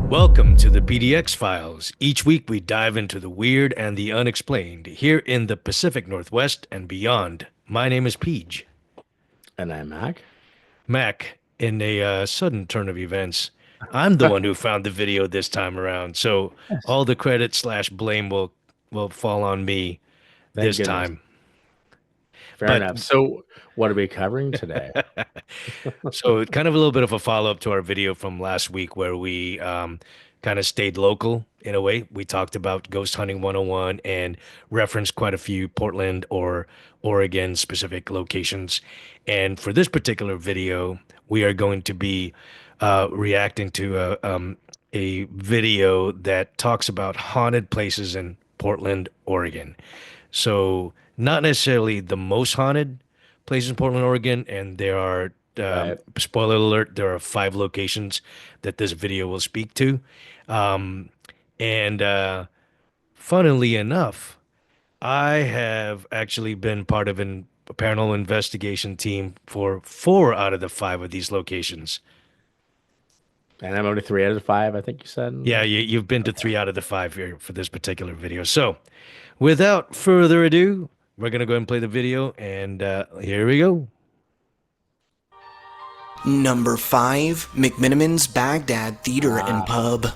Welcome to the PDX files. Each week we dive into the weird and the unexplained here in the Pacific Northwest and beyond. My name is Peach. And I'm Mac. Mac, in a sudden turn of events, I'm the one who found the video this time around, so Yes. all the credit slash blame will fall on me Thank this goodness. time. Fair But enough. So, what are we covering today? So kind of a little bit of a follow-up to our video from last week where we kind of stayed local in a way. We talked about ghost hunting 101 and referenced quite a few Portland or Oregon specific locations. And for this particular video, we are going to be reacting to a video that talks about haunted places in Portland, Oregon. So not necessarily the most haunted places in Portland, Oregon, and there are Right. spoiler alert, there are 5 locations that this video will speak to. Um, and funnily enough, I have actually been part of a paranormal investigation team for 4 out of the 5 of these locations. And I'm only 3 out of 5, I think you said. Yeah, you've been to Okay. 3 out of the 5 here for this particular video. So, without further ado, we're gonna go ahead and play the video, and here we go. Number 5, McMiniman's Baghdad Theater and Ah, Pub.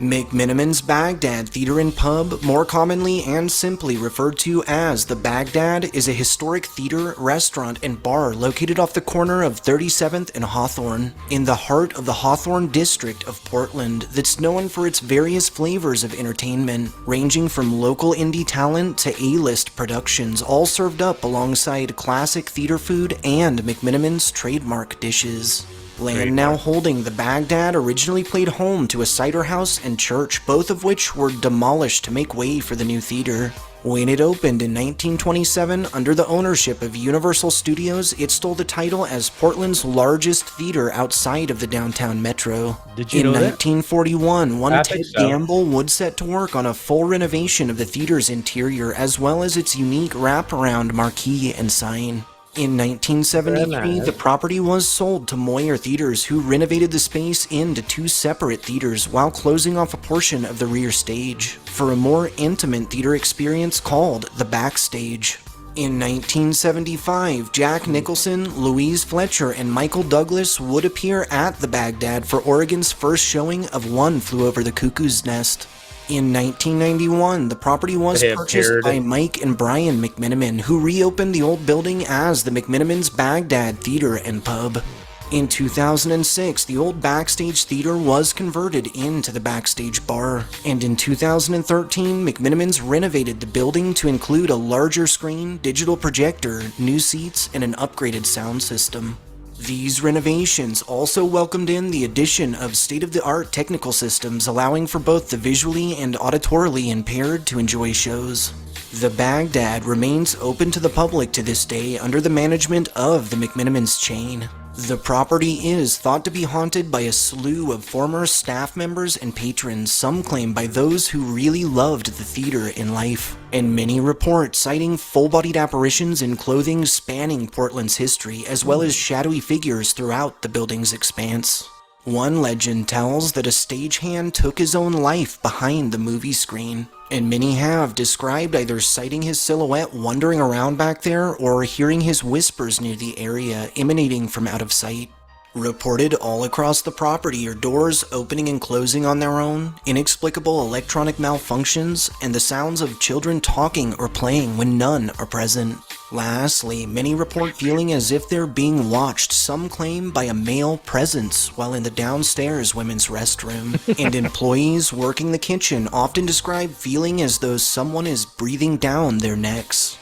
McMiniman's Baghdad Theater and Pub, more commonly and simply referred to as the Baghdad, is a historic theater, restaurant, and bar located off the corner of 37th and Hawthorne, in the heart of the Hawthorne district of Portland, that's known for its various flavors of entertainment, ranging from local indie talent to A-list productions, all served up alongside classic theater food and McMiniman's trademark dishes. Land now Trademark. holding the Baghdad originally played home to a cider house and church, both of which were demolished to make way for the new theater. When it opened in 1927 under the ownership of Universal Studios, it stole the title as Portland's largest theater outside of the downtown metro. Did you In know that? 1941, one I Ted think so. Gamble would set to work on a full renovation of the theater's interior as well as its unique wraparound marquee and sign. In Very 1973, the nice. property was sold to Moyer Theaters, who renovated the space into 2 separate theaters while closing off a portion of the rear stage for a more intimate theater experience called the Backstage. In 1975, Jack Nicholson, Louise Fletcher, and Michael Douglas would appear at the Baghdad for Oregon's first showing of One Flew Over the Cuckoo's Nest. In 1991, the property was They purchased appeared. by Mike and Brian McMiniman, who reopened the old building as the McMiniman's Baghdad Theater and Pub. In 2006, the old Backstage Theater was converted into the Backstage Bar, and in 2013, McMiniman's renovated the building to include a larger screen, digital projector, new seats, and an upgraded sound system. These renovations also welcomed in the addition of state-of-the-art technical systems allowing for both the visually and auditorily impaired to enjoy shows. The Baghdad remains open to the public to this day under the management of the McMiniman's chain. The property is thought to be haunted by a slew of former staff members and patrons, some claim by those who really loved the theater in life, and many report citing full-bodied apparitions in clothing spanning Portland's history, as well as shadowy figures throughout the building's expanse. One legend tells that a stagehand took his own life behind the movie screen, and many have described either sighting his silhouette wandering around back there or hearing his whispers near the area emanating from out of sight. Reported all across the property are doors opening and closing on their own, inexplicable electronic malfunctions, and the sounds of children talking or playing when none are present. Lastly, many report feeling as if they're being watched, some claim by a male presence while in the downstairs women's restroom, and employees working the kitchen often describe feeling as though someone is breathing down their necks.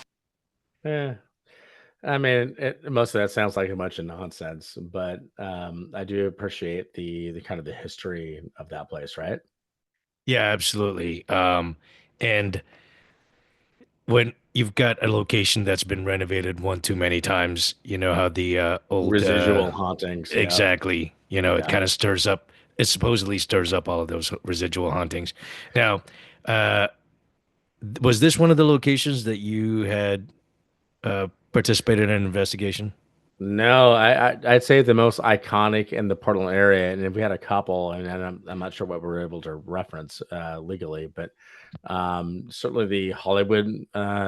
Yeah. I mean, most of that sounds like a bunch of nonsense, but I do appreciate the kind of the history of that place, right? Yeah, absolutely. And when you've got a location that's been renovated one too many times, you know how the old Residual hauntings. Yeah. exactly, it Yeah. kind of stirs up, it supposedly stirs up all of those residual hauntings. Now, uh, was this one of the locations that you had participated in an investigation? No, I'd say the most iconic in the Portland area, and if we had a couple, and I'm not sure what we were able to reference legally, but certainly the Hollywood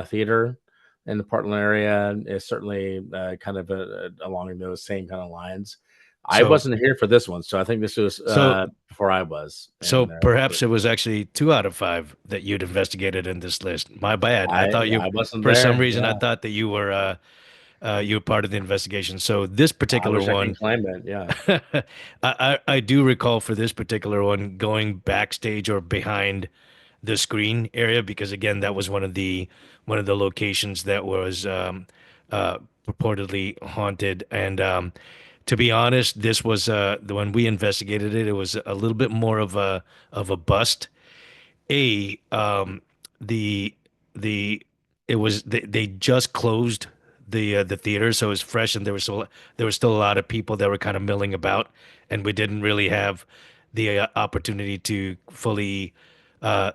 theater in the Portland area is certainly kind of along those same kind of lines. I So wasn't here for this one, so I think this was so before I was, so and perhaps it was actually 2 out of 5 that you'd investigated in this list. My bad. I I wasn't For some there. reason, I Yeah, thought that you were part of the investigation. So this I particular wish I can one, claim it. Yeah. I do recall for this particular one going backstage or behind the screen area because again that was one of the locations that was purportedly haunted and to be honest this was when we investigated it was a little bit more of a bust a the the it was they just closed the theater so it was fresh and there was still a lot of people that were kind of milling about and we didn't really have the opportunity to fully to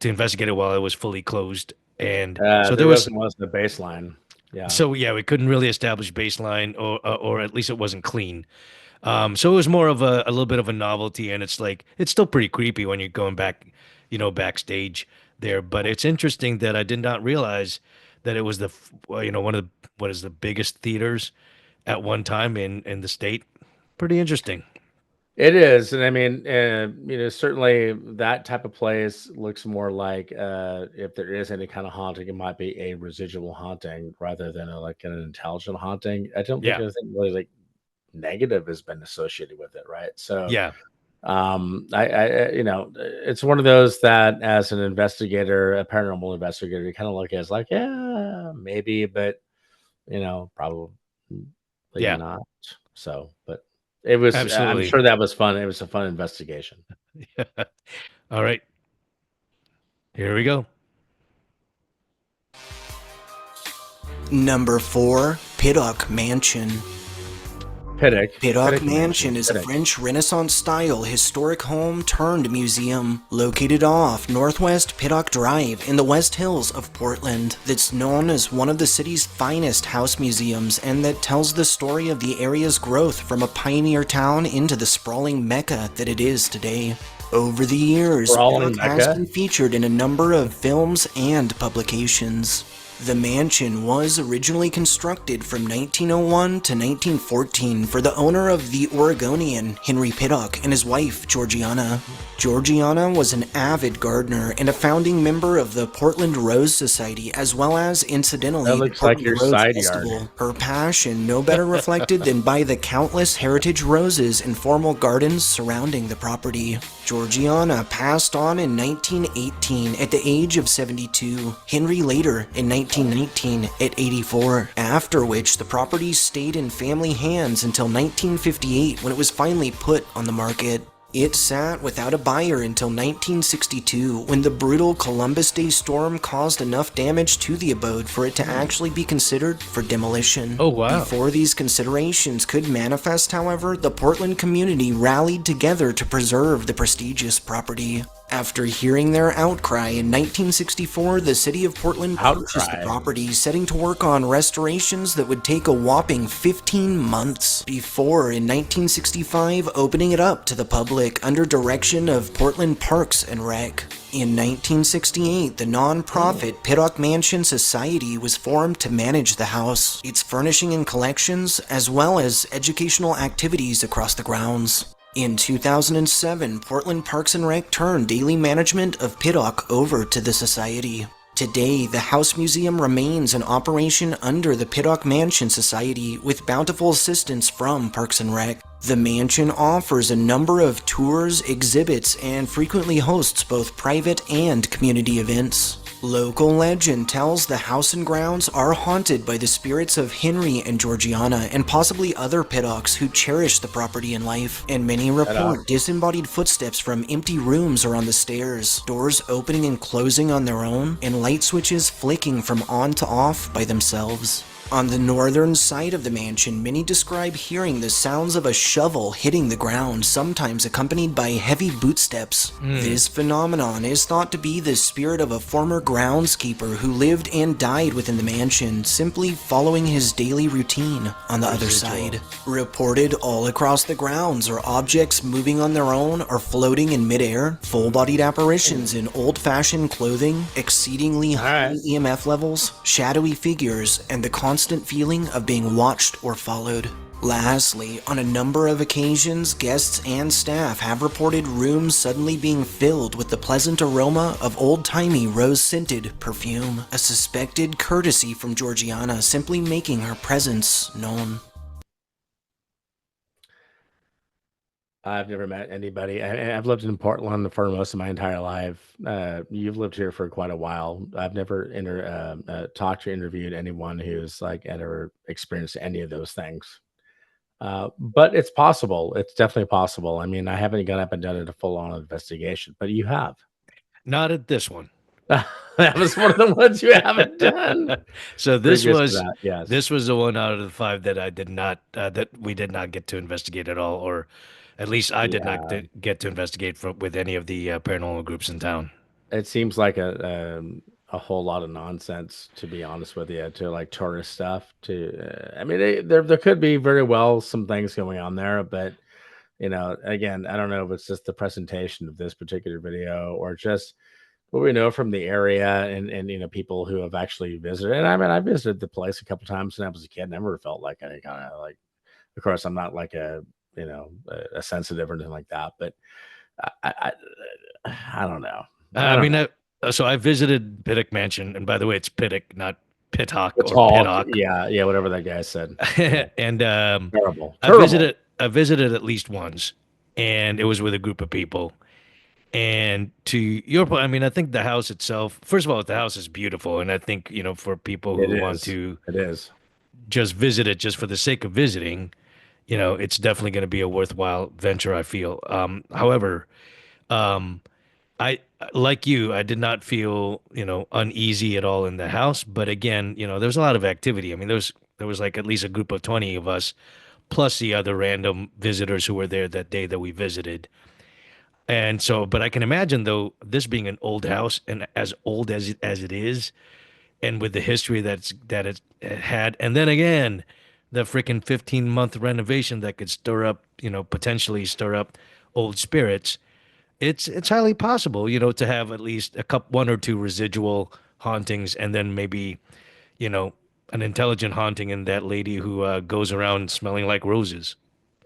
investigate it while it was fully closed and so there There was wasn't a baseline. Yeah. so yeah we couldn't really establish baseline or at least it wasn't clean so it was more of a little bit of a novelty, and it's like it's still pretty creepy when you're going back, backstage there. But it's interesting that I did not realize that it was one of what is the biggest theaters at one time in the state. Pretty interesting. It is, and I mean, certainly that type of place looks more like if there is any kind of haunting, it might be a residual haunting rather than like an intelligent haunting. I don't think Yeah, anything really like negative has been associated with it, right? So, yeah, it's one of those that as an investigator, a paranormal investigator, you kind of look at it as like, yeah, maybe, but probably yeah, not. So, but it was, I'm absolutely. sure that was fun. It was a fun investigation. All right, here we go. Number 4, Piddock Mansion. Piddock Piddock Mansion, Mansion is a Piddock. French Renaissance-style historic home turned museum located off Northwest Piddock Drive in the West Hills of Portland that's known as one of the city's finest house museums and that tells the story of the area's growth from a pioneer town into the sprawling mecca that it is today. Over the years, We're all in Piddock has Mecca. been featured in a number of films and publications. The mansion was originally constructed from 1901 to 1914 for the owner of the Oregonian, Henry Piddock, and his wife, Georgiana. Georgiana was an avid gardener and a founding member of the Portland Rose Society, as well as, incidentally, That the looks like Portland your Rose side yard. Festival. Her passion no better reflected than by the countless heritage roses and formal gardens surrounding the property. Georgiana passed on in 1918 at the age of 72. Henry later in 1919 at 84, after which the property stayed in family hands until 1958 when it was finally put on the market. It sat without a buyer until 1962, when the brutal Columbus Day storm caused enough damage to the abode for it to actually be considered for demolition. Oh, wow. Before these considerations could manifest, however, the Portland community rallied together to preserve the prestigious property. After hearing their outcry in 1964, the city of Portland purchased the Outcry. property, setting to work on restorations that would take a whopping 15 months, before in 1965 opening it up to the public under direction of Portland Parks and Rec. In 1968, the non-profit Piddock Mansion Society was formed to manage the house, its furnishing and collections, as well as educational activities across the grounds. In 2007, Portland Parks and Rec turned daily management of Piddock over to the Society. Today, the House Museum remains in operation under the Piddock Mansion Society with bountiful assistance from Parks and Rec. The mansion offers a number of tours, exhibits, and frequently hosts both private and community events. Local legend tells the house and grounds are haunted by the spirits of Henry and Georgiana and possibly other Piddocks who cherish the property in life, and many report disembodied footsteps from empty rooms or on the stairs, doors opening and closing on their own, and light switches flicking from on to off by themselves. On the northern side of the mansion, many describe hearing the sounds of a shovel hitting the ground, sometimes accompanied by heavy bootsteps. This phenomenon is thought to be the spirit of a former groundskeeper who lived and died within the mansion, simply following his daily routine. On the other side, reported all across the grounds are objects moving on their own or floating in midair, full-bodied apparitions in old-fashioned clothing, exceedingly high EMF levels, shadowy figures, and the constant feeling of being watched or followed. Lastly, on a number of occasions, guests and staff have reported rooms suddenly being filled with the pleasant aroma of old-timey rose-scented perfume, a suspected courtesy from Georgiana simply making her presence known. I've never met anybody. I've lived in Portland for most of my entire life. You've lived here for quite a while. I've never talked or interviewed anyone who's like ever experienced any of those things. But it's possible. It's definitely possible. I mean, I haven't gone up and done a full-on investigation, but you have. Not at this one. That was one of the ones you haven't done. So this Previous to was that, yes. this was the one out of the 5 that I did not that we did not get to investigate at all, or at least I did not get to investigate with any of the paranormal groups in town. It seems like a whole lot of nonsense, to be honest with you, to like tourist stuff. I mean, there could be very well some things going on there, but you know, again, I don't know if it's just the presentation of this particular video or just what we know from the area and you know, people who have actually visited. And I mean, I visited the place a couple times when I was a kid. Never felt like any kind of like. Of course, I'm not like a sensitive or anything like that, but I don't know. So I visited Pittock Mansion, and by the way, it's Pittock, not Pittock It's or all, Pittock. yeah, whatever that guy said. And Terrible. I visited at least once, and it was with a group of people. And to your point, I mean, I think the house itself, first of all, the house is beautiful, and I think, you know, for people who want to just visit it just for the sake of visiting, you know, it's definitely going to be a worthwhile venture, I feel. However, I, like you, I did not feel, you know, uneasy at all in the house. But again, you know, there was a lot of activity. I mean, there was like at least a group of 20 of us, plus the other random visitors who were there that day that we visited. And so, but I can imagine though, this being an old house and as old as it is, and with the history that it had, and then again, the freaking 15-month renovation that could stir up, you know, potentially stir up old spirits. It's highly possible, you know, to have at least one or two residual hauntings, and then maybe, you know, an intelligent haunting in that lady who goes around smelling like roses.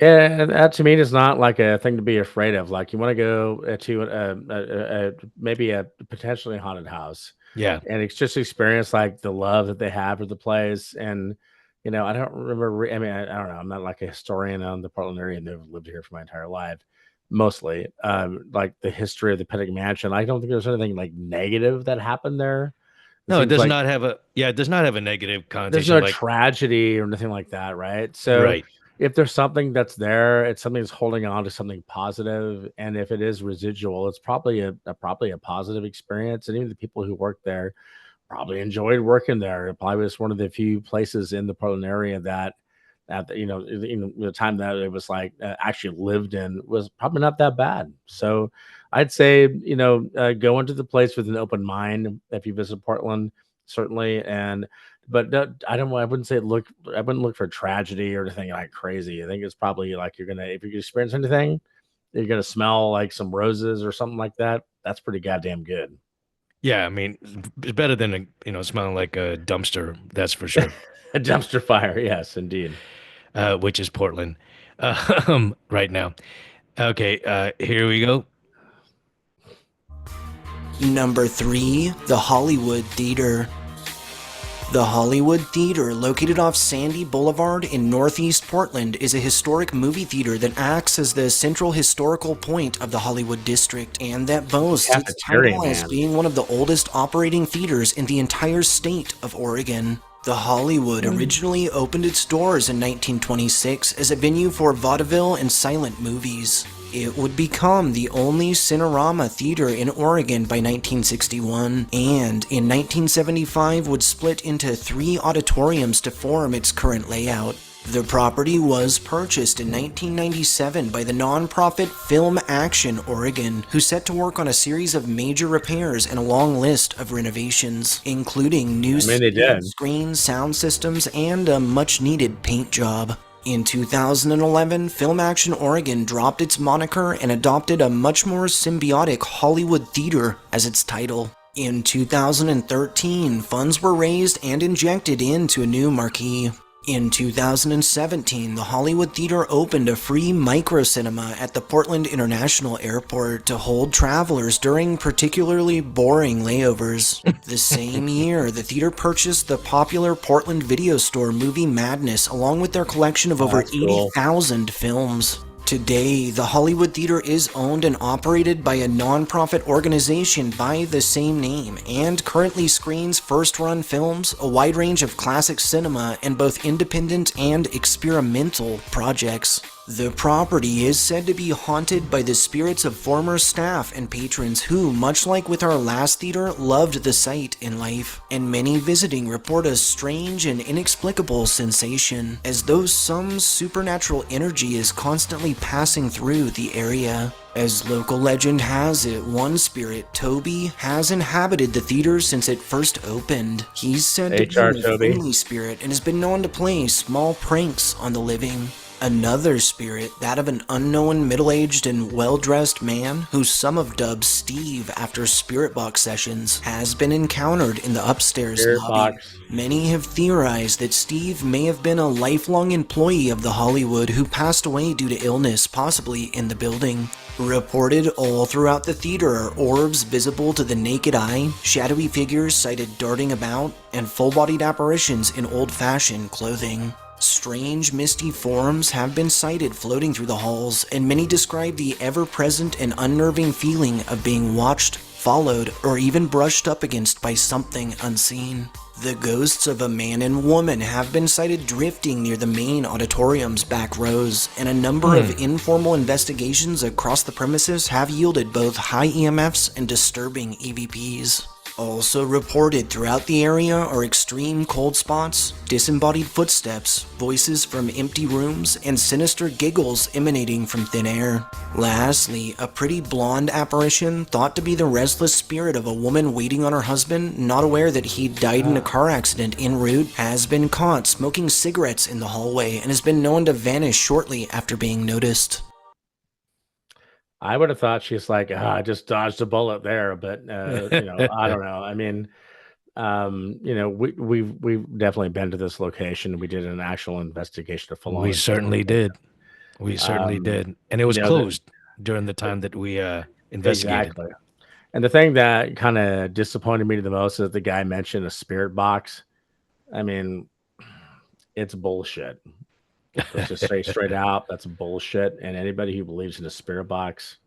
Yeah, and that to me is not like a thing to be afraid of. Like you want to go to maybe a potentially haunted house, Yeah, and it's just experience like the love that they have for the place. And you know, I don't remember. I mean, I don't know. I'm not like a historian on the Portland area, and I've lived here for my entire life, mostly. Like the history of the Pittock Mansion, I don't think there's anything like negative that happened there. no, it does not have it does not have a negative There's connotation. no tragedy or anything like that, right? So. Right. If there's something that's there, it's something that's holding on to something positive, and if it is residual, it's probably a positive experience. And even the people who work there probably enjoyed working there. It probably was one of the few places in the Portland area that you know, the time that it was like actually lived in was probably not that bad. So I'd say, you know, go into the place with an open mind if you visit Portland, certainly. But I wouldn't say I wouldn't look for tragedy or anything like crazy. I think it's probably like if you experience anything, you're gonna smell like some roses or something like that. That's pretty goddamn good. Yeah, I mean, it's better than smelling like a dumpster. That's for sure. A dumpster fire, yes, indeed. Which is Portland, right now. Okay, here we go. Number 3, the Hollywood Theater. The Hollywood Theater, located off Sandy Boulevard in Northeast Portland, is a historic movie theater that acts as the central historical point of the Hollywood district, and that boasts its title as being one of the oldest operating theaters in the entire state of Oregon. The Hollywood originally opened its doors in 1926 as a venue for vaudeville and silent movies. It would become the only Cinerama theater in Oregon by 1961, and in 1975 would split into 3 auditoriums to form its current layout. The property was purchased in 1997 by the nonprofit Film Action Oregon, who set to work on a series of major repairs and a long list of renovations, including new They did. screens, sound systems, and a much-needed paint job. In 2011, Film Action Oregon dropped its moniker and adopted a much more symbiotic Hollywood theater as its title. In 2013, funds were raised and injected into a new marquee. In 2017, the Hollywood Theater opened a free micro-cinema at the Portland International Airport to hold travelers during particularly boring layovers. The same year, the theater purchased the popular Portland video store Movie Madness along with their collection of over 80,000 films. Today, the Hollywood Theater is owned and operated by a nonprofit organization by the same name, and currently screens first-run films, a wide range of classic cinema, and both independent and experimental projects. The property is said to be haunted by the spirits of former staff and patrons who, much like with our last theater, loved the site in life, and many visiting report a strange and inexplicable sensation, as though some supernatural energy is constantly passing through the area. As local legend has it, one spirit, Toby, has inhabited the theater since it first opened. He's said to be a friendly spirit and has been known to play small pranks on the living. Another spirit, that of an unknown middle-aged and well-dressed man, who some have dubbed Steve after spirit box sessions, has been encountered in the upstairs lobby. Many have theorized that Steve may have been a lifelong employee of the Hollywood who passed away due to illness, possibly in the building. Reported all throughout the theater are orbs visible to the naked eye, shadowy figures sighted darting about, and full-bodied apparitions in old-fashioned clothing. Strange, misty forms have been sighted floating through the halls, and many describe the ever-present and unnerving feeling of being watched, followed, or even brushed up against by something unseen. The ghosts of a man and woman have been sighted drifting near the main auditorium's back rows, and a number of informal investigations across the premises have yielded both high EMFs and disturbing EVPs. Also reported throughout the area are extreme cold spots, disembodied footsteps, voices from empty rooms, and sinister giggles emanating from thin air. Lastly, a pretty blonde apparition thought to be the restless spirit of a woman waiting on her husband, not aware that he died in a car accident en route, has been caught smoking cigarettes in the hallway and has been known to vanish shortly after being noticed. I would have thought she's like, I just dodged a bullet there, but I don't know. I mean, we've definitely been to this location. We did an actual investigation of full. We certainly did. We certainly did, and it was closed during the time that we investigated. Exactly. And the thing that kind of disappointed me the most is that the guy mentioned a spirit box. I mean, it's bullshit. Let's just say straight out, that's bullshit. And anybody who believes in a spirit box,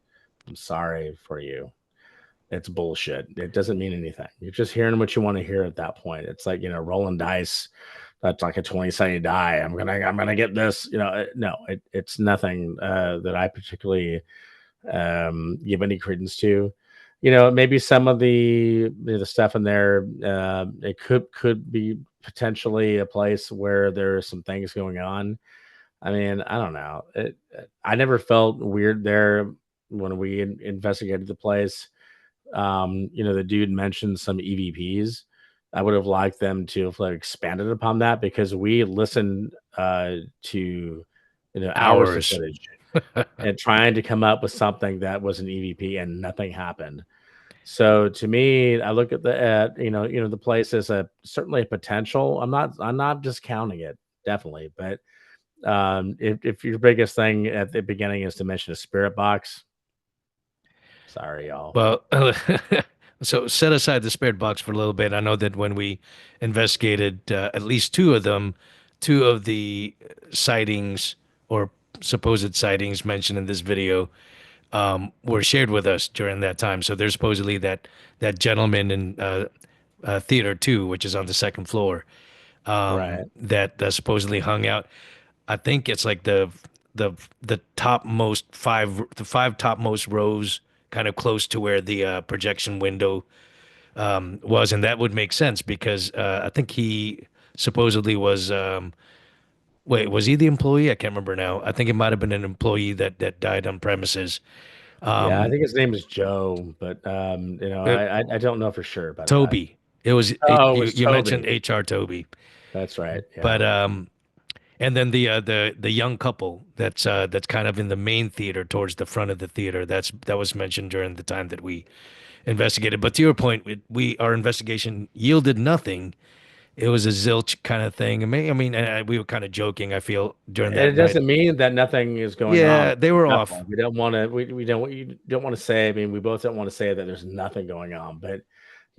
I'm sorry for you. It's bullshit. It doesn't mean anything. You're just hearing what you want to hear at that point. It's like, rolling dice. That's like a 20-sided die. I'm gonna get this. It's nothing that I particularly give any credence to. Maybe some of the stuff in there, it could be potentially a place where there's some things going on. I mean, I don't know. I never felt weird there when we investigated the place. The dude mentioned some EVPs. I would have liked them to have expanded upon that, because we listened to hours of footage and trying to come up with something that was an EVP, and nothing happened. So to me, I look at the place as certainly a potential. I'm not discounting it, definitely, but if your biggest thing at the beginning is to mention a spirit box, sorry, y'all. Well, so set aside the spirit box for a little bit. I know that when we investigated at least two of the sightings or supposed sightings mentioned in this video were shared with us during that time. So there's supposedly that gentleman in Theater 2, which is on the second floor, Right. that supposedly hung out. I think it's like the the topmost the five topmost rows, kind of close to where the projection window was, and that would make sense because I think he supposedly was. Wait, was he the employee? I can't remember now. I think it might have been an employee that died on premises. Yeah, I Um, think his name is Joe, but uh, I don't know for sure about that. Toby. It was Oh, it you. was You mentioned Toby. HR Toby, That's right. but Yeah. and then the young couple that's kind of in the main theater towards the front of the theater. That was mentioned during the time that we investigated. But to your point, our investigation yielded nothing. It was a zilch kind of thing. I mean, we were kind of joking, I feel, during And that it night. doesn't mean that nothing is going on. Yeah, they were off. Definitely. We don't want to. We don't. You don't want to say. I mean, we both don't want to say that there's nothing going on. But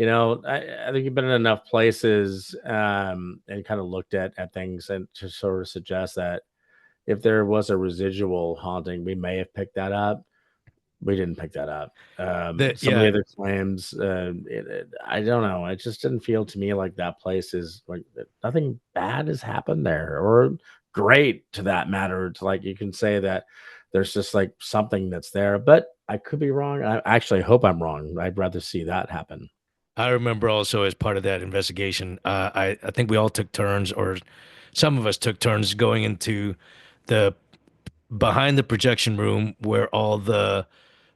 I think you've been in enough places and kind of looked at things and to sort of suggest that if there was a residual haunting, we may have picked that up. We didn't pick that up. Some of the Yeah, other claims, I don't know. It just didn't feel to me like that place is like nothing bad has happened there, or great to that matter. To like you can say that there's just like something that's there, but I could be wrong. I actually hope I'm wrong. I'd rather see that happen. I remember also as part of that investigation, I think we all took turns, or some of us took turns going into the behind the projection room where all the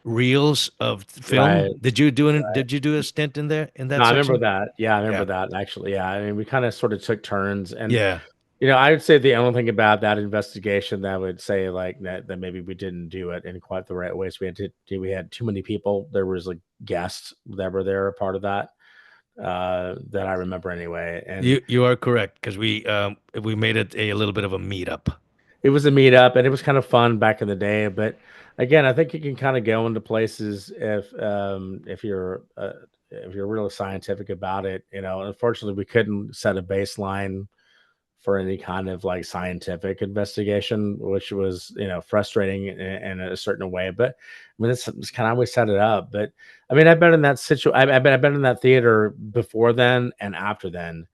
reels of film. Right. Did you do a stint in there in No, that I remember section? that. Yeah, I remember Yeah. that actually. Yeah, I mean, we kind of sort of took turns, and Yeah. I would say the only thing about that investigation that I would say like that maybe we didn't do it in quite the right ways. We had too many people. There was like guests that were there, a part of that that I remember anyway. And You are correct because we made it a little bit of a meetup. it was a meetup, and it was kind of fun back in the day. But again, I think you can kind of go into places if you're really scientific about it. Unfortunately, we couldn't set a baseline for any kind of like scientific investigation, which was frustrating in a certain way. But I mean, it's kind of how we set it up. But I mean, I've been in that situation. I've been in that theater before then and after then,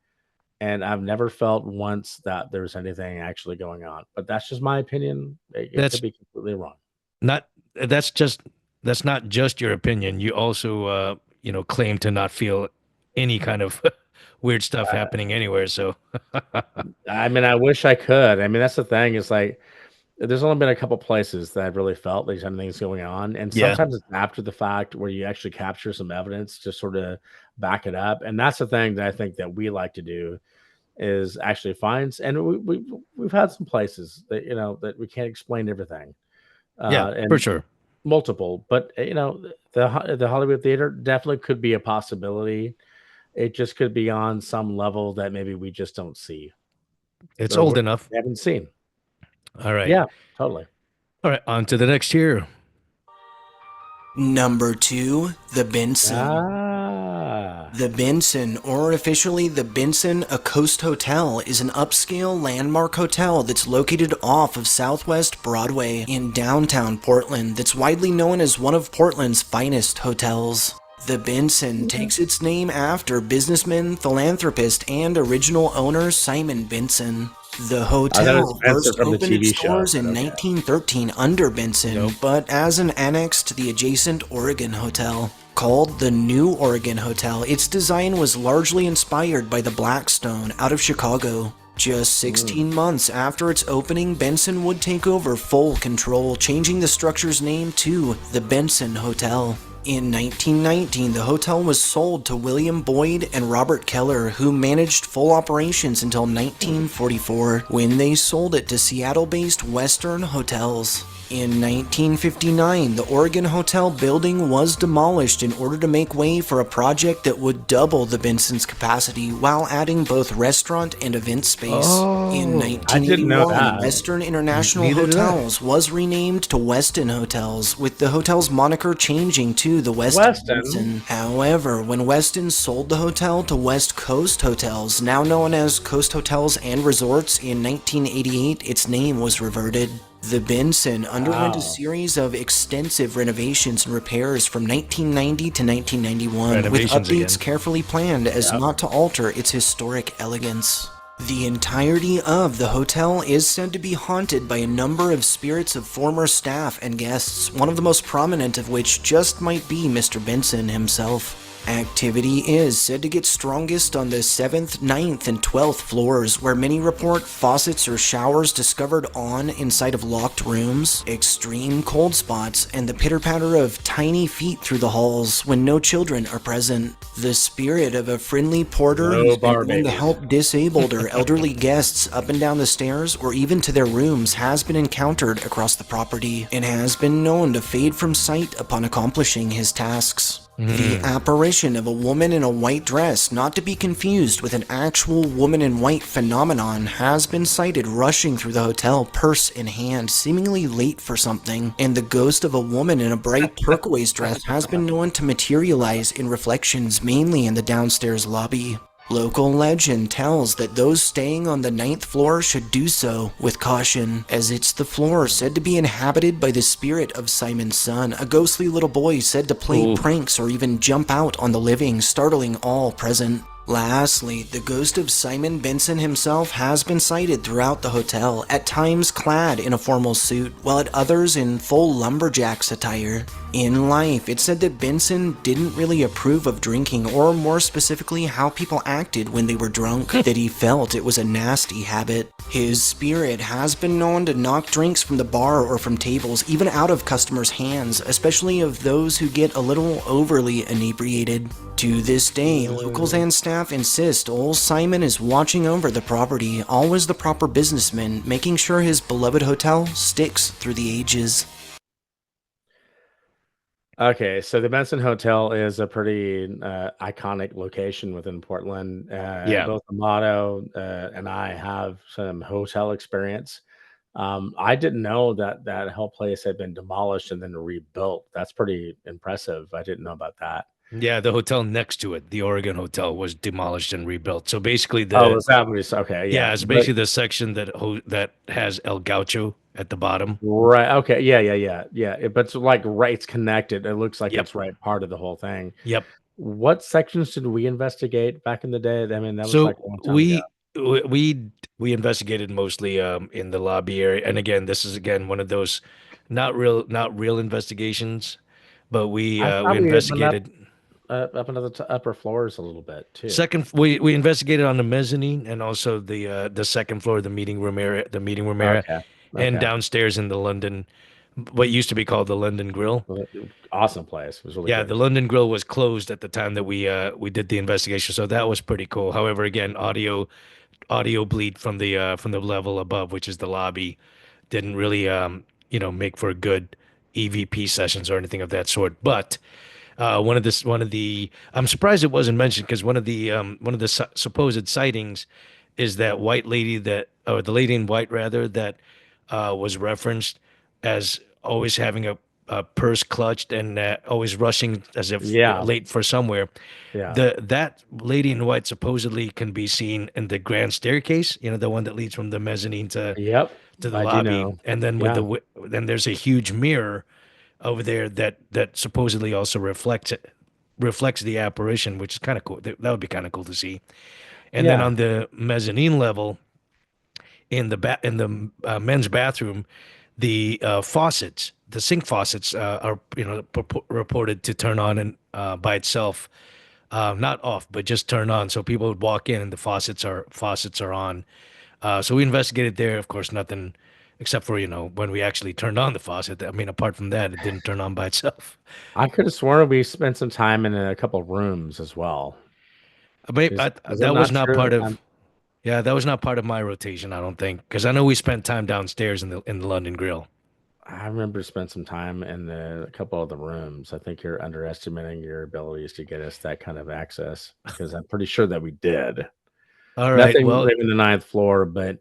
and I've never felt once that there was anything actually going on. But that's just my opinion. It could That's be completely wrong. not that's just that's not just your opinion. You also claim to not feel any kind of weird stuff happening anywhere. So I mean, I wish I could. I mean, that's the thing. Is like there's only been a couple places that I've really felt like something's going on, and yeah, sometimes it's after the fact where you actually capture some evidence to sort of back it up. And that's the thing that I think that we like to do is actually find. And we've had some places that that we can't explain everything, yeah, for and sure. multiple. But the Hollywood theater definitely could be a possibility. It just could be on some level that maybe we just don't see It's or old enough. we haven't seen. All right. Yeah, totally. All right, on to the next tier. Number 2, the Benson. Ah, The Benson, or officially the Benson A Coast Hotel, is an upscale landmark hotel that's located off of Southwest Broadway in downtown Portland that's widely known as one of Portland's finest hotels. The Benson takes its name after businessman, philanthropist, and original owner Simon Benson. The I thought it was hotel Spencer first from the opened its TV show. doors in Okay. 1913 under Benson, Nope. but as an annex to the adjacent Oregon Hotel. Called the New Oregon Hotel, its design was largely inspired by the Blackstone out of Chicago. Just 16 months after its opening, Benson would take over full control, changing the structure's name to the Benson Hotel. In 1919, the hotel was sold to William Boyd and Robert Keller, who managed full operations until 1944, when they sold it to Seattle-based Western Hotels. In 1959, the Oregon Hotel building was demolished in order to make way for a project that would double the Benson's capacity while adding both restaurant and event space. In I didn't know 1981, that. Western International Neither did I. Hotels was renamed to Westin Hotels, with the hotel's moniker changing to the Westin. Westin? However, when Westin sold the hotel to West Coast Hotels, now known as Coast Hotels and Resorts, in 1988, its name was reverted. The Benson underwent a Wow. series of extensive renovations and repairs from 1990 to 1991, with Renovations updates again. carefully planned as not to alter its historic elegance. The entirety of the hotel is said to be haunted by a number of spirits of former staff and guests, one of the most prominent of which just might be Mr. Benson himself. Activity is said to get strongest on the 7th, 9th, and 12th floors, where many report faucets or showers discovered on inside of locked rooms, extreme cold spots, and the pitter-patter of tiny feet through the halls when no children are present. The spirit of a friendly porter No who's been bar known to babies. help disabled or elderly guests up and down the stairs or even to their rooms has been encountered across the property and has been known to fade from sight upon accomplishing his tasks. The apparition of a woman in a white dress, not to be confused with an actual woman in white phenomenon, has been sighted rushing through the hotel, purse in hand, seemingly late for something, and the ghost of a woman in a bright turquoise dress has been known to materialize in reflections mainly in the downstairs lobby. Local legend tells that those staying on the 9th floor should do so with caution, as it's the floor said to be inhabited by the spirit of Simon's son, a ghostly little boy said to play Ooh. pranks or even jump out on the living, startling all present. Lastly, the ghost of Simon Benson himself has been sighted throughout the hotel, at times clad in a formal suit, while at others in full lumberjack's attire. In life, it's said that Benson didn't really approve of drinking, or more specifically, how people acted when they were drunk, that he felt it was a nasty habit. His spirit has been known to knock drinks from the bar or from tables, even out of customers' hands, especially of those who get a little overly inebriated. To this day, locals and staff insist old Simon is watching over the property, always the proper businessman, making sure his beloved hotel sticks through the ages. Okay, so the Benson Hotel is a pretty iconic location within Portland. Yeah. Both Amato and I have some hotel experience. I didn't know that that whole place had been demolished and then rebuilt. That's pretty impressive. I didn't know about that. Yeah, the hotel next to it, the Oregon Hotel, was demolished and rebuilt. So basically Oh, the is that what it's okay? yeah, Yeah, it's but basically the section that has El Gaucho at the bottom. right, okay, yeah. But it's like right, it's connected. It looks like Yep. it's right part of the whole thing. Yep. What sections did we investigate back in the day? I mean, that was like So a long time ago. we investigated mostly in the lobby area. And again, this is again one of those not real investigations, but I we thought we went investigated up into the upper floors a little bit too. second we investigated on the mezzanine and also the second floor, the meeting room area Okay, and okay. downstairs in the London, what used to be called the London Grill. Well, awesome place. It was really Yeah, the good. London Grill was closed at the time that we did the investigation, so that was pretty cool. However, again, audio bleed from the level above, which is the lobby, didn't really make for good EVP sessions or anything of that sort. But one of the I'm surprised it wasn't mentioned because one of the supposed sightings is that white lady that or the lady in white rather that was referenced as always having a purse clutched and always rushing as if Yeah, late for somewhere. yeah. That lady in white supposedly can be seen in the grand staircase, the one that leads from the mezzanine Yep, to the I do lobby, know. and then Yeah, then there's a huge mirror over there that supposedly also reflects the apparition, which is kind of cool. That would be kind of cool to see. And then yeah, on the mezzanine level, in the men's bathroom, the faucets, the sink faucets, are reported to turn on and by itself, not off, but just turn on. So people would walk in and the faucets are on. So we investigated there. Of course, nothing except for when we actually turned on the faucet. I mean, apart from that, it didn't turn on by itself. I could have sworn we spent some time in a couple of rooms as well. Is that That was not not true? part of. Yeah, that was not part of my rotation. I don't think because I know we spent time downstairs in the London Grill. I remember spent some time in a couple of the rooms. I think you're underestimating your abilities to get us that kind of access because I'm pretty sure that we did. All right. Nothing Well, leaving the ninth floor, but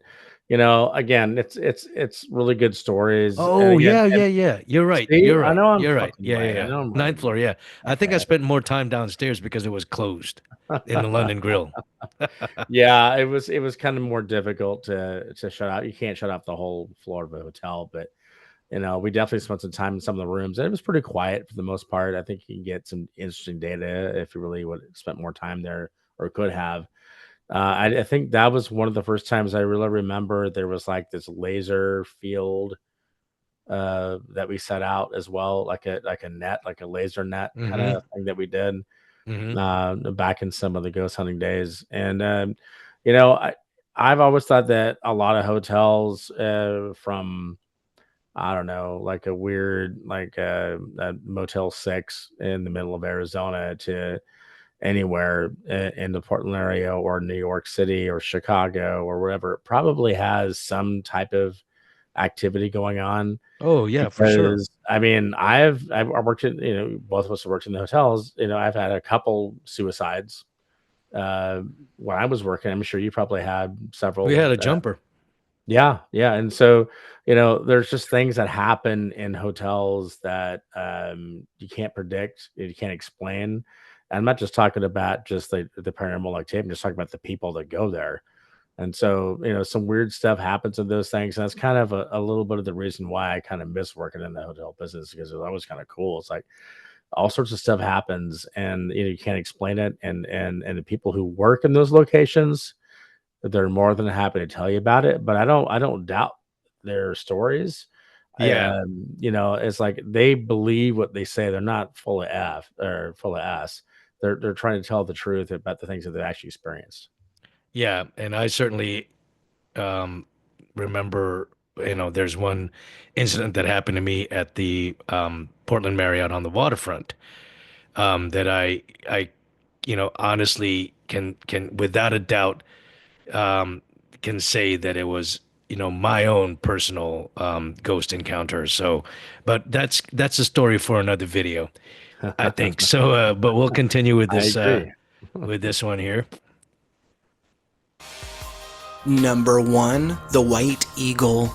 again, it's really good stories. And oh again, yeah, and yeah, yeah. You're right. see, You're I right. know I'm You're right. fucking Yeah, yeah, right. I yeah. know I'm Ninth right. floor. Yeah. I think I Okay. spent more time downstairs because it was closed in the London Grill. Yeah, it was kind of more difficult to shut out. You can't shut off the whole floor of a hotel, but we definitely spent some time in some of the rooms, and it was pretty quiet for the most part. I think you can get some interesting data if you really would have spent more time there or could have. I think that was one of the first times I really remember there was like this laser field that we set out as well, like a net, like a laser net kind Mm-hmm. of thing that we did Mm-hmm. back in some of the ghost hunting days. And you know, I've always thought that a lot of hotels from I don't know, like a weird like a Motel 6 in the middle of Arizona to anywhere in the Portland area or New York City or Chicago or wherever, it probably has some type of activity going on. Oh yeah, for sure. Because I mean, I've worked in, you know, both of us have worked in the hotels. You know, I've had a couple suicides uh, when I was working. I'm sure you probably had We several. had a jumper. Yeah, yeah, and so, you know, there's just things that happen in hotels that, you can't predict, you can't explain. I'm not just talking about just the paranormal activity, I'm just talking about the people that go there, and so, you know, some weird stuff happens in those things, and that's kind of a little bit of the reason why I kinda miss working in the hotel business because it was always kinda cool. It's like all sorts of stuff happens, and, you know, you can't explain it, and the people who work in those locations, they're more than happy to tell you about it, but I don't doubt their stories. Yeah. You know, it's like they believe what they say. They're not full of F or full of S. They're trying to tell the truth about the things that they actually experienced. Yeah. And I certainly um remember, there's one incident that happened to me at the Portland Marriott on the waterfront. That I honestly can without a doubt um, can say that it was my own personal ghost encounter. So, but that's a story for another video, I think. So, but we'll continue I agree. with this one here. Number 1, the White Eagle.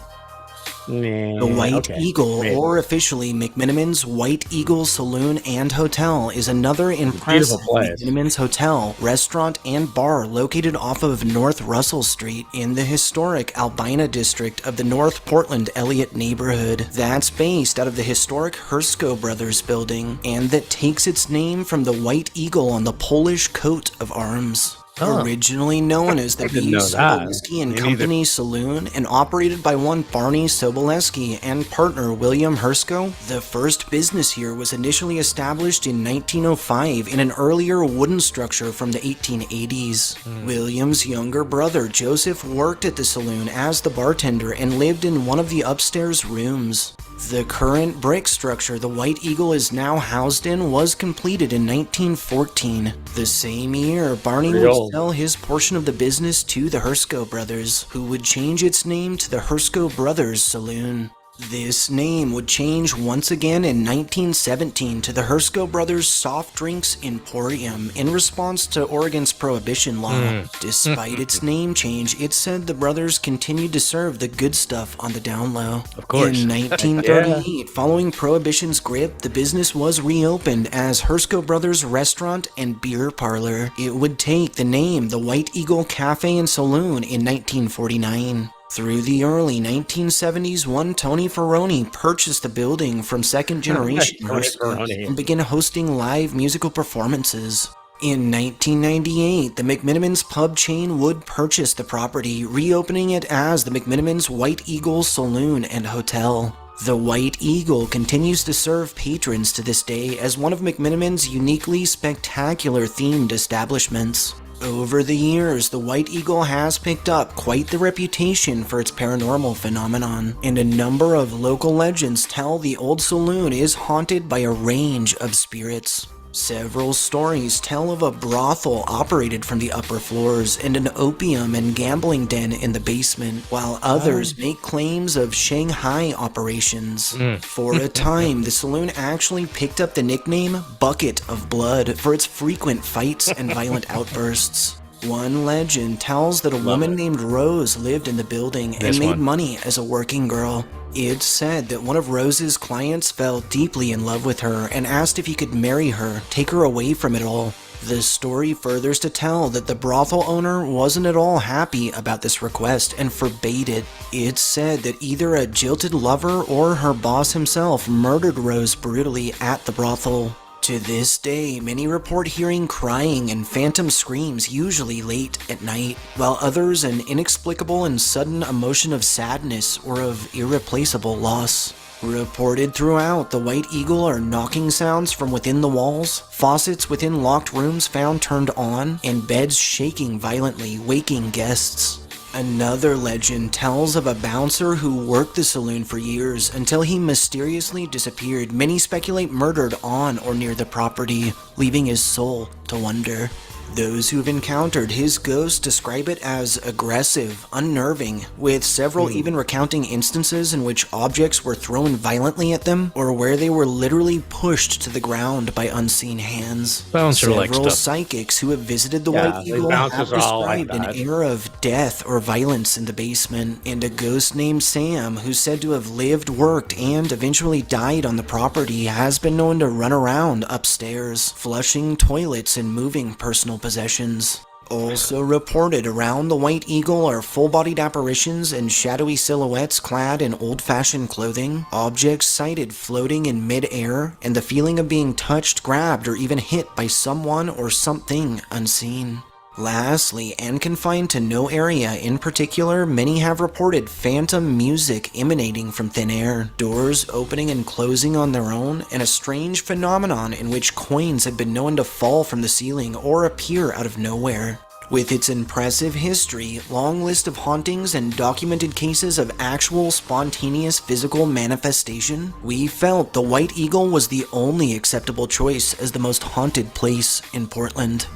The Nah, White okay, Eagle, maybe. or officially McMiniman's White Eagle Saloon and Hotel, is another It's a beautiful impressive place. McMiniman's hotel, restaurant, and bar located off of North Russell Street in the historic Albina district of the North Portland Elliott neighborhood. That's based out of the historic Hersko Brothers building, and that takes its name from the White Eagle on the Polish coat of arms. Oh, Originally known as I the didn't B. know that. Sobolewski and Me neither. Company Saloon and operated by one Barney Sobolewski and partner William Hersko, the first business here was initially established in 1905 in an earlier wooden structure from the 1880s. William's younger brother Joseph worked at the saloon as the bartender and lived in one of the upstairs rooms. The current brick structure the White Eagle is now housed in was completed in 1914. The same year, Barney Pretty would old. sell his portion of the business to the Hersko Brothers, who would change its name to the Hersko Brothers Saloon. This name would change once again in 1917 to the Hersko Brothers Soft Drinks Emporium in response to Oregon's prohibition law. Despite its name change, it said the brothers continued to serve the good stuff on the down low. Of course. In Yeah. 1938, following Prohibition's grip, the business was reopened as Hersko Brothers Restaurant and Beer Parlor. It would take the name the White Eagle Cafe and Saloon in 1949. Through the early 1970s, one Tony Ferroni purchased the building from second-generation Tony Hersko Ferroni. and began hosting live musical performances. In 1998, the McMinimans pub chain would purchase the property, reopening it as the McMinimans White Eagle Saloon and Hotel. The White Eagle continues to serve patrons to this day as one of McMiniman's uniquely spectacular themed establishments. Over the years, the White Eagle has picked up quite the reputation for its paranormal phenomenon, and a number of local legends tell the old saloon is haunted by a range of spirits. Several stories tell of a brothel operated from the upper floors and an opium and gambling den in the basement, while others make claims of Shanghai operations. For a time, the saloon actually picked up the nickname Bucket of Blood for its frequent fights and violent outbursts. One legend tells that a woman named Rose lived in the building and This made one. money as a working girl. It's said that one of Rose's clients fell deeply in love with her and asked if he could marry her, take her away from it all. The story furthers to tell that the brothel owner wasn't at all happy about this request and forbade it. It's said that either a jilted lover or her boss himself murdered Rose brutally at the brothel. To this day, many report hearing crying and phantom screams usually late at night, while others an inexplicable and sudden emotion of sadness or of irreplaceable loss. Reported throughout the White Eagle are knocking sounds from within the walls, faucets within locked rooms found turned on, and beds shaking violently, waking guests. Another legend tells of a bouncer who worked the saloon for years until he mysteriously disappeared. Many speculate murdered on or near the property, leaving his soul to wonder. Those who've encountered his ghost describe it as aggressive, unnerving, with several even recounting instances in which objects were thrown violently at them or where they were literally pushed to the ground by unseen hands. Bouncer-like Several stuff. psychics who have visited the Yeah, White these Eagle have bouncers are all like described an that. air of death or violence in the basement, and a ghost named Sam, who's said to have lived, worked, and eventually died on the property, has been known to run around upstairs, flushing toilets and moving personal possessions. Also reported around the White Eagle are full-bodied apparitions and shadowy silhouettes clad in old-fashioned clothing, objects sighted floating in mid-air, and the feeling of being touched, grabbed, or even hit by someone or something unseen. Lastly, and confined to no area in particular, many have reported phantom music emanating from thin air, doors opening and closing on their own, and a strange phenomenon in which coins have been known to fall from the ceiling or appear out of nowhere. With its impressive history, long list of hauntings, and documented cases of actual spontaneous physical manifestation, we felt the White Eagle was the only acceptable choice as the most haunted place in Portland.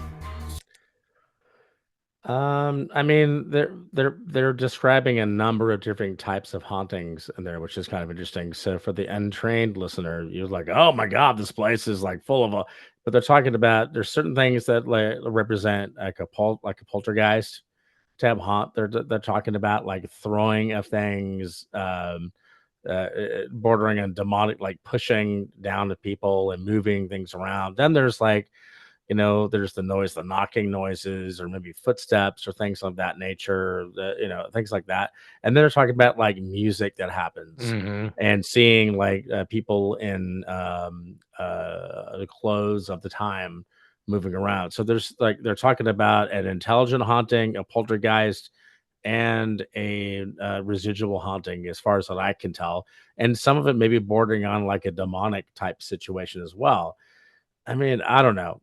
I mean, they're describing a number of different types of hauntings in there, which is kind of interesting. So for the untrained listener, you're like, "Oh my God, this place is like full of a," but they're talking about there's certain things that like represent like like a poltergeist type haunt. They're talking about like throwing of things, bordering on demonic, like pushing down to people and moving things around. Then there's like, there's the noise, the knocking noises, or maybe footsteps or things of that nature, things like that. And then they're talking about like music that happens Hmm. and seeing like people in the clothes of the time moving around. So there's like, they're talking about an intelligent haunting, a poltergeist, and a residual haunting, as far as what I can tell. And some of it maybe bordering on like a demonic type situation as well. I mean, I don't know.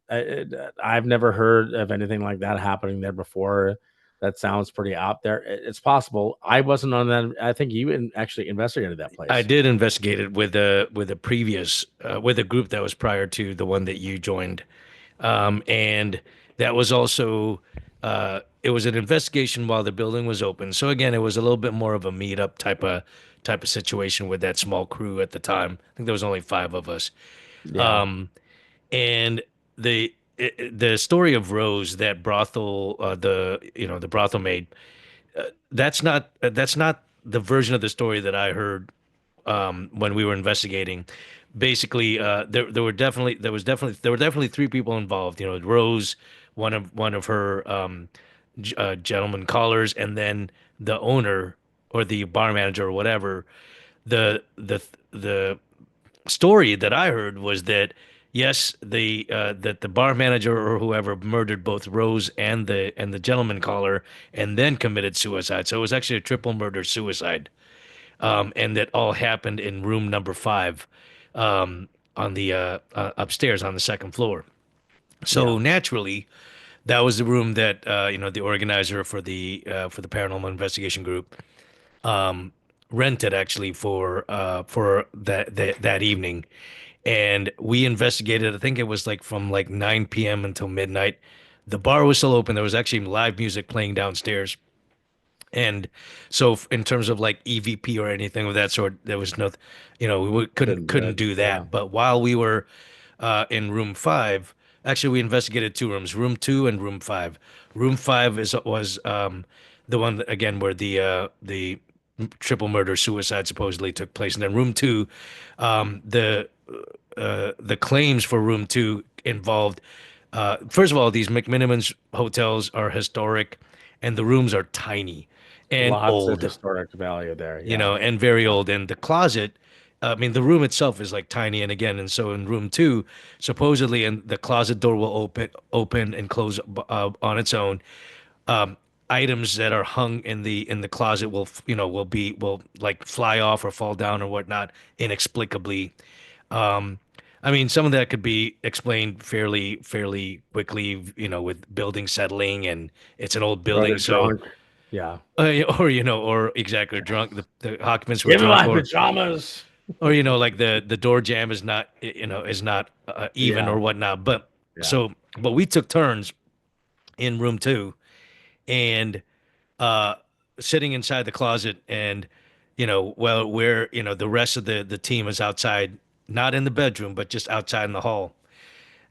I've never heard of anything like that happening there before. That sounds pretty out there. It's possible. I wasn't on that. I think you actually investigated that I place. did investigate it with a previous with a group that was prior to the one that you joined, and that was also it was an investigation while the building was open. So again, it was a little bit more of a meetup type of situation with that small crew at the time. I think there was only five of us, Yeah, and the story of Rose, that brothel, the brothel maid. That's not the version of the story that I heard when we were investigating. Basically, there were definitely three people involved. You know, Rose, one of her gentleman callers, and then the owner or the bar manager or whatever. The story that I heard was that yes, that the bar manager or whoever murdered both Rose and the gentleman caller and then committed suicide. So it was actually a triple murder suicide, and that all happened in room number five, on the upstairs on the second floor. yeah, So naturally, that was the room that the organizer for the paranormal investigation group rented actually for that evening, and we investigated. I think it was like from like 9 p.m. until midnight. The bar was still open. There was actually live music playing downstairs. And so in terms of like EVP or anything of that sort, there was no, couldn't couldn't do couldn't it. do Yeah, that. But while we were in room five, actually we investigated two rooms, room two and room five. Room five was the one that, again, where the triple murder suicide supposedly took place, and then room two, the claims for room two involved. First of all, these McMinimans hotels are historic, and the rooms are tiny and lots of old, historic value there. Yeah, and very yeah, old. And the closet, I mean, the room itself is like tiny, and again, and so in room two, supposedly, and the closet door will open and close on its own. Um, items that are hung in the closet will, will like fly off or fall down or whatnot inexplicably. Um, I mean, some of that could be explained fairly quickly, with building settling, and it's an old Or they're building, so drunk. Yeah. or or exactly drunk. The occupants were Give me drunk, my pajamas. or like the door jam is not is not even Yeah. or whatnot. But Yeah. so but we took turns in room two, and uh sitting inside the closet, and well, where the rest of the team is outside, not in the bedroom but just outside in the hall.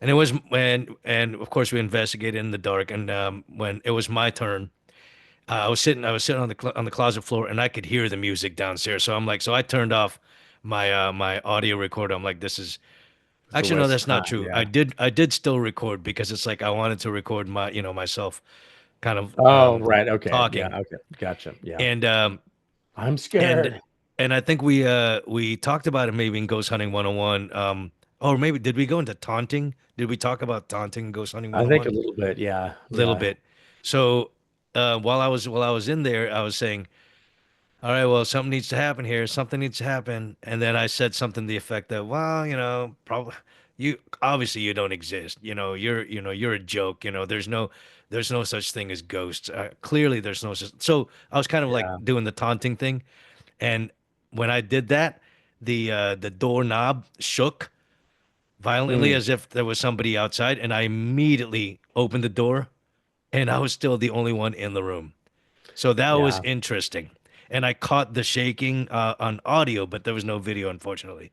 And it was when, and of course we investigated in the dark, and when it was my turn, I was sitting on on the closet floor, and I could hear the music downstairs. So I'm like, so I turned off my audio recorder. I'm like, this is It's a actually, no, waste of that's not time. true. Yeah. I did still record, because it's like I wanted to record my myself kind of Oh, right. Okay. Yeah. talking. Okay. Gotcha. Yeah. And I'm and scared. and I think we talked about it maybe in Ghost Hunting 101. Or maybe did we go into taunting? Did we talk about taunting in Ghost Hunting I think a 101? little bit. Yeah. Little Yeah. bit. So while I was in there, I was saying, all right, well, something needs to happen here. Something needs to happen. And then I said something to the effect that, well, probably you obviously you don't exist. You're a joke. There's no such thing as ghosts. Clearly there's no such. So I was kind of like Yeah. doing the taunting thing. And when I did that, the doorknob shook violently Mm, as if there was somebody outside, and I immediately opened the door, and I was still the only one in the room. So that was yeah. interesting. And I caught the shaking on audio, but there was no video, unfortunately.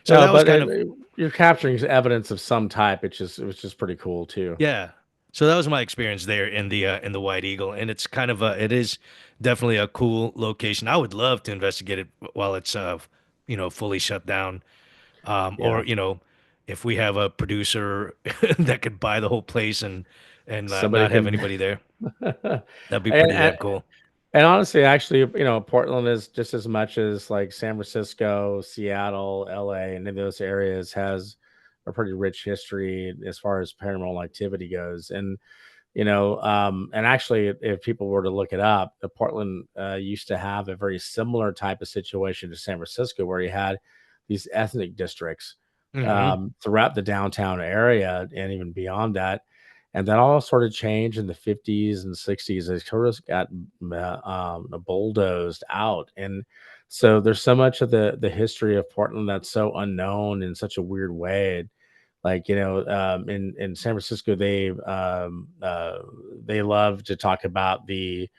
So No, that was but kind of, you're capturing evidence of some type. It was just pretty cool too. yeah. So that was my experience there in the White Eagle, and it's kind of it is definitely a cool location. I would love to investigate it while it's fully shut down. Yeah. Or if we have a producer that could buy the whole place and Somebody not have can. anybody there, and, that'd be pretty and damn cool. and honestly, actually, Portland is just as much as like San Francisco, Seattle, LA, and in those areas has a pretty rich history as far as paranormal activity goes. And actually, if people were to look it up, the Portland used to have a very similar type of situation to San Francisco, where you had these ethnic districts Hmm. throughout the downtown area and even beyond that. And that all sort of changed in the 50s and 60s. They sort of got bulldozed out. And so there's so much of the history of Portland that's so unknown in such a weird way. Like, in San Francisco, they love to talk about what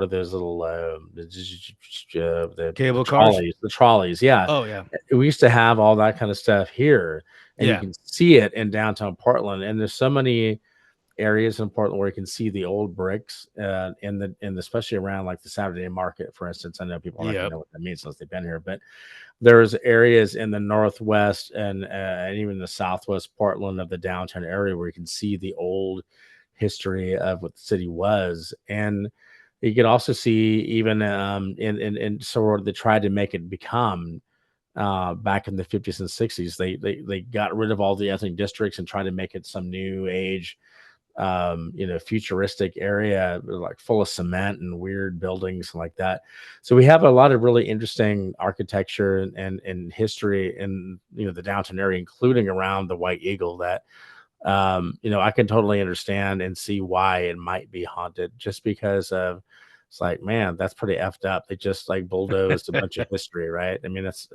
are those little the Cable cars. trolleys. Yeah, Oh yeah, we used to have all that kind of stuff here, and you yeah, can see it in downtown Portland. And there's so many areas in Portland where you can see the old bricks, especially around like the Saturday market, for instance. I know people are not going yep, to know what that means unless they've been here, but there's areas in the northwest and even the southwest Portland of the downtown area where you can see the old history of what the city was. And you could also see even in sort of they tried to make it become back in the 50s and 60s. They got rid of all the ethnic districts and tried to make it some new age futuristic area like full of cement and weird buildings like that. So we have a lot of really interesting architecture and history in the downtown area, including around the White Eagle, that I can totally understand and see why it might be haunted, just because of it's like, man, that's pretty effed up. They just like bulldozed a bunch of history, right? I mean, it's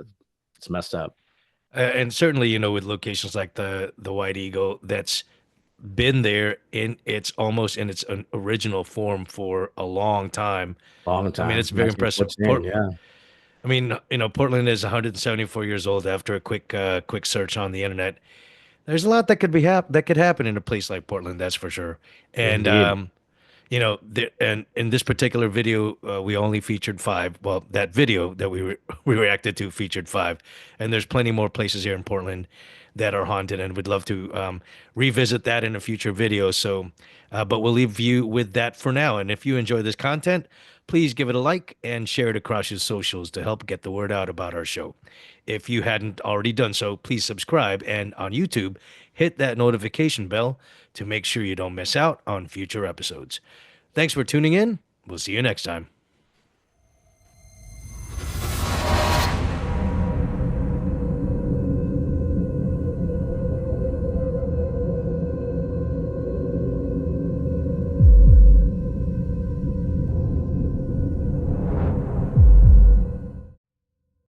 messed up. and certainly with locations like the White Eagle, that's been there in its almost in its original form for a long time. Long I mean, time, it's very impressive. 1914. Yeah, I mean, Portland is 174 years old. After a quick search on the internet, there's a lot that that could happen in a place like Portland. That's for sure. And indeed, and in this particular video, we only featured five. Well, that video that we reacted to featured five, and there's plenty more places here in Portland that are haunted, and we'd love to revisit that in a future video. So, but we'll leave you with that for now. And if you enjoy this content, please give it a like and share it across your socials to help get the word out about our show. If you hadn't already done so, please subscribe, and on YouTube, hit that notification bell to make sure you don't miss out on future episodes. Thanks for tuning in. We'll see you next time.